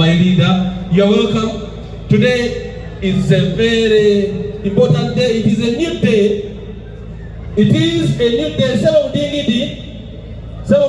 my leader. You are welcome. Today is a very important day. It is a new day. It is a new day. Sebo mudingidi. Sebo.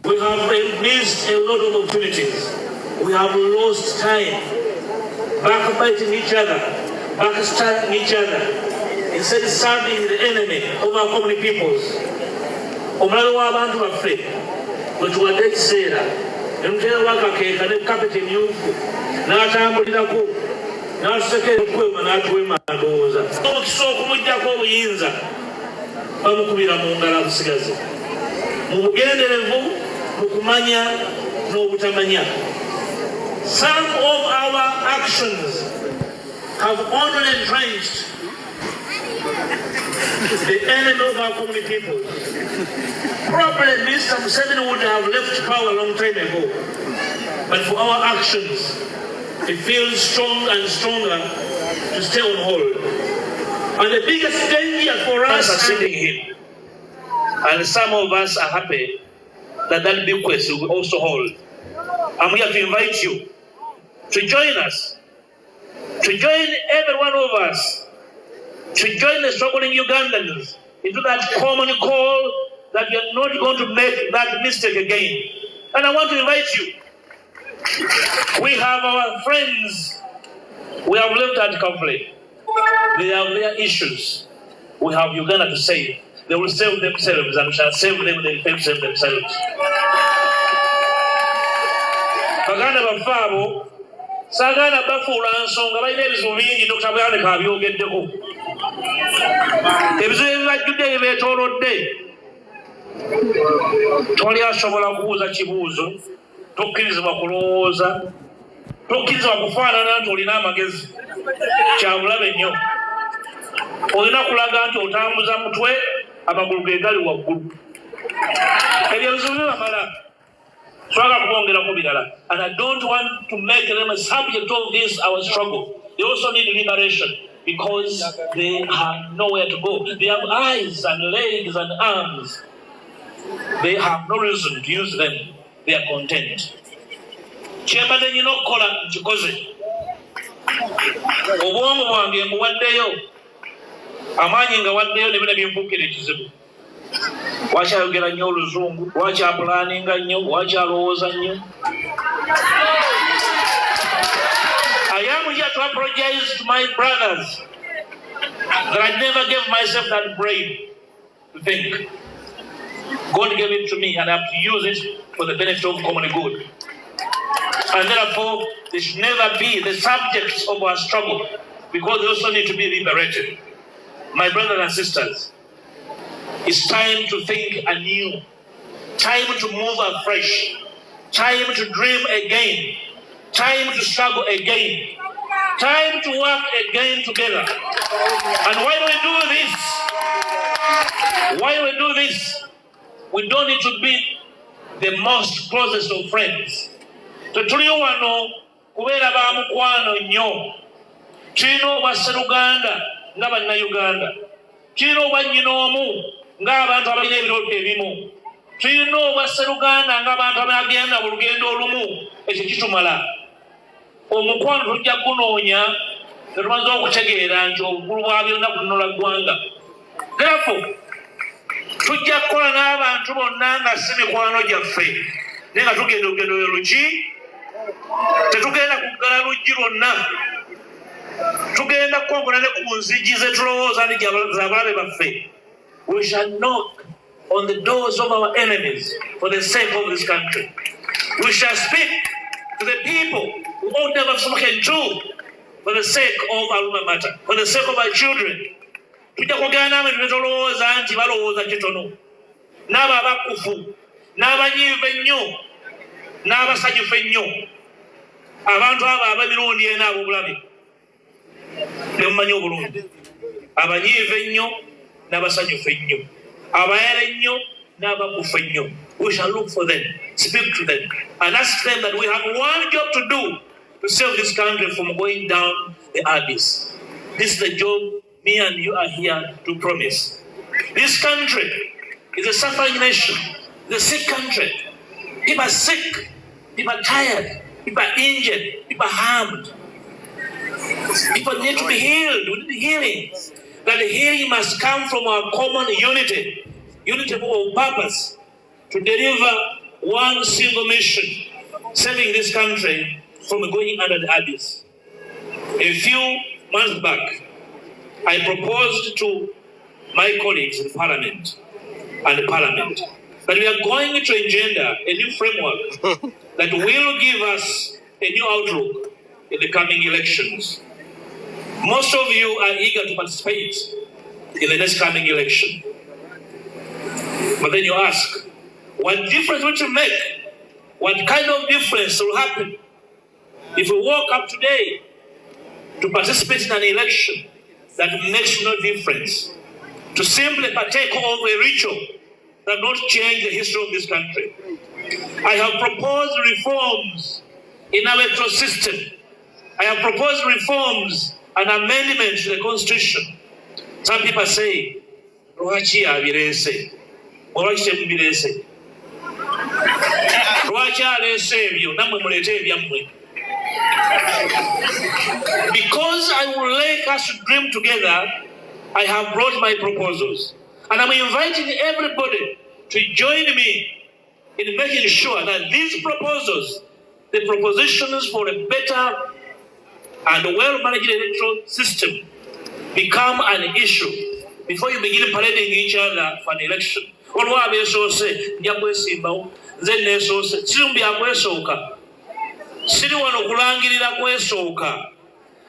We have missed a lot of opportunities. We have lost time, backbiting each other, backstabbing each other, instead of serving the enemy of our common peoples. Omulalo w'abantu baffe bwe tuwadde ekiseera ne mutera wakakeeka ne kapeti emyufu n'atambulirako n'atusekera okwema n'atuwema ndowooza omukisa okumuggyako obuyinza bamukubira mu ngalo abusigaze mu bugenderevu mu kumanya n'obutamanya. Some of our actions have only entrenched the enemy of our community people. Probably Mr. Museveni would have left power a long time ago, but for our actions, it feels strong and stronger to stay on hold. And the biggest danger for us is succeeding him. And some of us are happy that that bequest will also hold. I'm here to invite you to join us, to join every one of us, to join the struggling Ugandans into that common call that we are not going to make that mistake again. And I want to invite you. We have our friends. We have lived at conflict. They have their issues. We have Uganda to save. They will save themselves and shall save them themselves. Baganda bafabo sagana bafuula nsonga balina ebizibu bingi Dr. Byanika abyogeddeko. Ebizibu ebibajjudde ebibeetoolodde toli asobola kubuuza kibuuzo, tokkirizibwa kulowooza, tokkirizibwa kufaanana nti olina amagezi, kyabulabe nnyo. Olina kulaga nti otambuza mutwe amagulu ge gali waggulu. Ebyo ebizibu bibamala. And I don't want to make them a subject of this, our struggle. They also need liberation because they have nowhere to go. They have eyes and legs and arms. They have no reason to use them. They are content. Kyembadde nnina okukola nkikoze. Obwongo bwange mbuwaddeyo. Amaanyi nga waddeyo ne bino binfuukira ekizibu. Wakyayogera nnyo oluzungu, wakyapulaninga nnyo, wakyalowooza nnyo. I am here to apologize to my brothers that I never gave myself that brain to think. God gave it to me and I have to use it for the benefit of common good. And therefore, they should never be the subjects of our struggle because they also need to be liberated. My brothers and sisters, it's time to think anew, time to move afresh, time to dream again, time to struggle again, time to work again together. And why do we do this? Why do we do this? We don't need to be the most closest of friends. Tetulio wano kubeera ba mukwano nnyo. Tulina obwa Sseruganda nga bannayuganda. Tulina obwa nnyinoomu ng'abantu abalina ebirooto ebimu. Tulina obwa Sseruganda ng'abantu abagenda mu lugendo olumu. Ekyo kitumala. omukwano tujja kunoonya tetumaze okutegeera nti obukulu bwa byonna kunola ggwanga. Therefore tujja kukola n'abantu bonna nga si mikwano gyaffe naye nga tugenda olugendo luki tetugenda kuggala luggi lwonna tugenda kukonkona ne ku nzigi ze tulowooza ni zabalabe baffe. We shall knock on the doors of our enemies for the sake of this country. We shall speak to the people who ought never have spoken to for the sake of Aruma Matter, for the sake of our children. Tujja kugenda n'abantu ne tolowooza nti balowooza kitono, n'abo abakufu n'abanyiivu ennyo n'abasanyufu ennyo, abantu abo ab'emirundi ena ab'obulabe temumanyi obulungi, abanyiivu ennyo n'abasanyufu ennyo, abayala ennyo n'abakufu ennyo. We shall look for them, speak to them, and ask them that we have one job to do to save this country from going down the abyss. This is the job me and you are here to promise. This country is a suffering nation, it's a sick country. People are sick, people are tired, people are injured, people are harmed. People need to be healed. We need healing. That the healing must come from our common unity of purpose to deliver one single mission, saving this country from going under the abyss. A few months back, I proposed to my colleagues in Parliament that we are going to engender a new framework that will give us a new outlook in the coming elections. Most of you are eager to participate in the next coming election. But then you ask, what difference will it make? What kind of difference will happen if we walk up today to participate in an election that makes no difference, to simply partake of a ritual that will not change the history of this country? I have proposed reforms in our electoral system. I have proposed reforms and amendments to the Constitution. Some people say, Lwaki abirese? Lwaki temubirese? Lwaki alese ebyo nammwe muleete ebyammwe? Because I would like us to dream together, I have brought my proposals. And I'm inviting everybody to join me in making sure that these proposals, the propositions for a better and well-managed electoral system, become an issue before you begin parading each other for an election. Olwo abeesoose nja kwesimbawo, nze neesoose, siri mu byakwesooka, siri wano kulangirira kwesooka.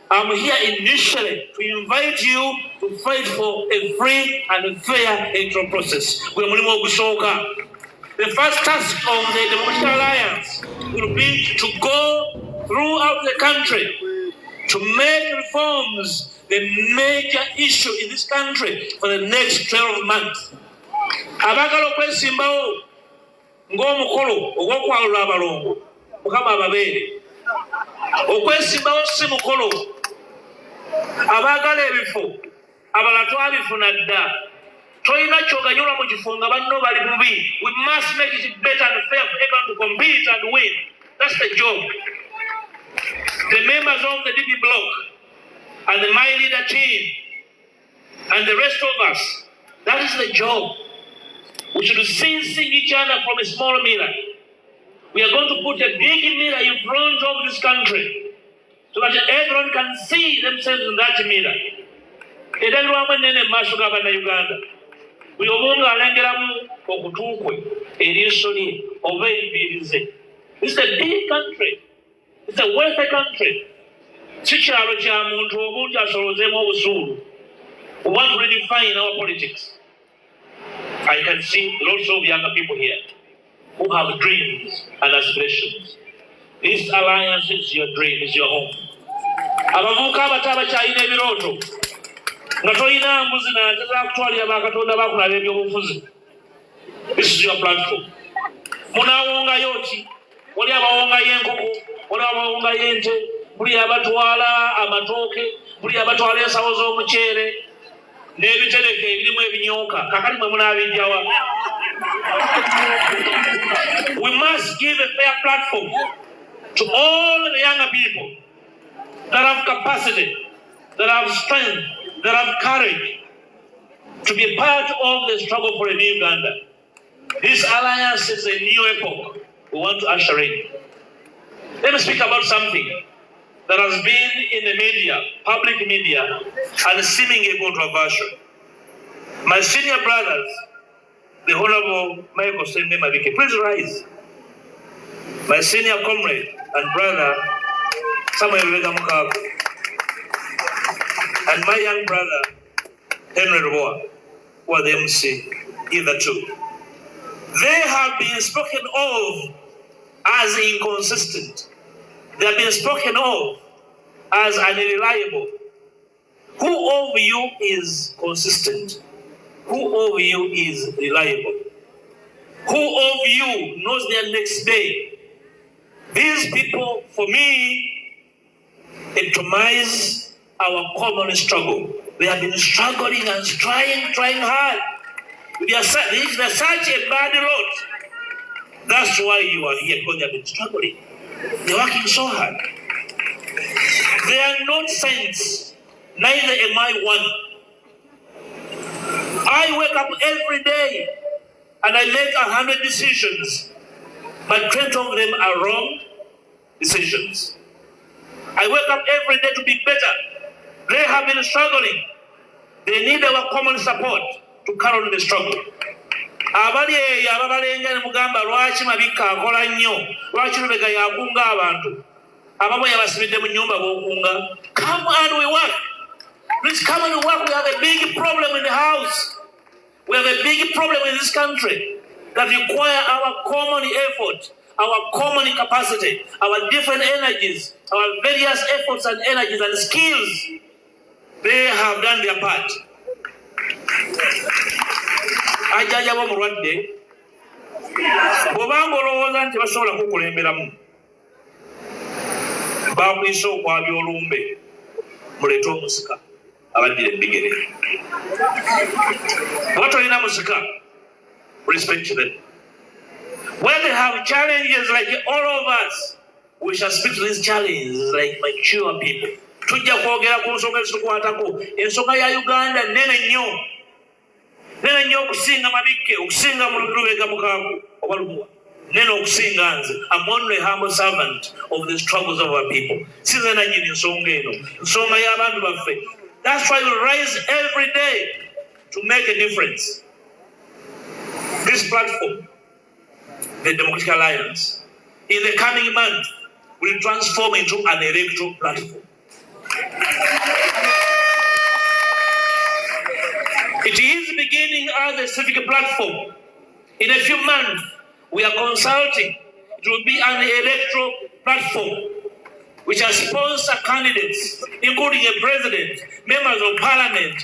I'm here initially to invite you to fight for a free and fair electoral process. Gwe mulimu ogusooka. The first task of the Democratic Alliance will be to go throughout the country to make reforms the major issue in this country for the next 12 months. Abagala okwesimbawo ng'omukolo ogw'okwalula abalongo, Mukama ababeere. Okwesimbawo si mukolo. Abagala ebifo, abalala twabifuna dda. Toyina ky'oganyulwa mu kifo nga banno bali bubi. We must make it better and fair for everyone to compete and win. That's the job. The members of the DP bloc and the My Leader team and the rest of us, that is the job. We should cease seeing each other from a small mirror. We are going to put a big mirror in front of this country so that everyone can see themselves in that mirror. Edalwamu nene maaso ga bannayuganda. Buli omu ng'alengeramu okutuukwe, eriiso lye oba enviiri. This is a big country. It's a wealthy country. Si kyalo kya muntu omuntu asolozeemu obusuulu. We want to redefine our politics. I can see lots of younger people here who have dreams and aspirations. This alliance is your dream, is your home. Abavubuka abato abakyalina ebirooto nga tolina mbuzi nate zakutwalira bakatonda bakulaba ebyobufuzi. This is your platform. Munaawongayo ki? Wali abawongayo enkoko, wali abawongayo ente, buli abatwala amatooke, buli abatwala ensawo z'omuceere n'ebitereke ebirimu ebinyooka. Kakati mwe munaabijjawa? We must give a fair platform to all the younger people that have capacity, that have strength, that have courage to be part of the struggle for a new Uganda. This alliance is a new epoch we want to usher in. Let me speak about something that has been in the media, public media, and seemingly controversial. My senior brothers, the Honorable Michael Sende Mabike, please rise. My senior comrade and brother, Samuel Wega Mukago, and my young brother, Henry Roa, who are the MC, either two. They have been spoken of as inconsistent. They have been spoken of as unreliable. Who of you is consistent? Who of you is reliable? Who of you knows their next day? These people, for me, epitomize our common struggle. They have been struggling and trying hard. They are such a bad lot. That's why you are here, because they have been struggling. They're working so hard. They are not saints, neither am I one. I wake up every day and I make 100 decisions, but 20 of them are wrong decisions. I wake up every day to be better. They have been struggling. They need our common support to carry on the struggle. Abali ababalenga ne mugamba lwaki Mabika akola nnyo, lwaki Lubega yakunga abantu, abamu yabasibidde mu nnyumba b'okunga. Come and we work. Please come and work. We have a big problem in the house. We have a big problem in this country that require our common effort, our common capacity, our different energies, our various efforts and energies and skills. They have done their part. Ajajabo mulwadde bw'obanga olowooza nti basobola kukulemberamu baakuyisa okwabya olumbe muleete omusika abaddira ebigere. Bwe tolina musika, respect them. When they have challenges like all of us, we shall speak to these challenges like mature people. Tujja kwogera ku nsonga ezitukwatako. Ensonga ya Uganda nene nnyo. Nene nnyo okusinga Mabike, okusinga Lubega Mukago oba Lumuwa. Nene okusinga nze. I'm only a humble servant of the struggles of our people. Sinze nannyini ensonga eno. Ensonga y'abantu baffe. That's why we rise every day to make a difference. This platform, the Democratic Alliance, in the coming month, will transform into an electoral platform. It is beginning as a civic platform. In a few months, we are consulting. It will be an electoral platform which has sponsored candidates, including a president, members of parliament,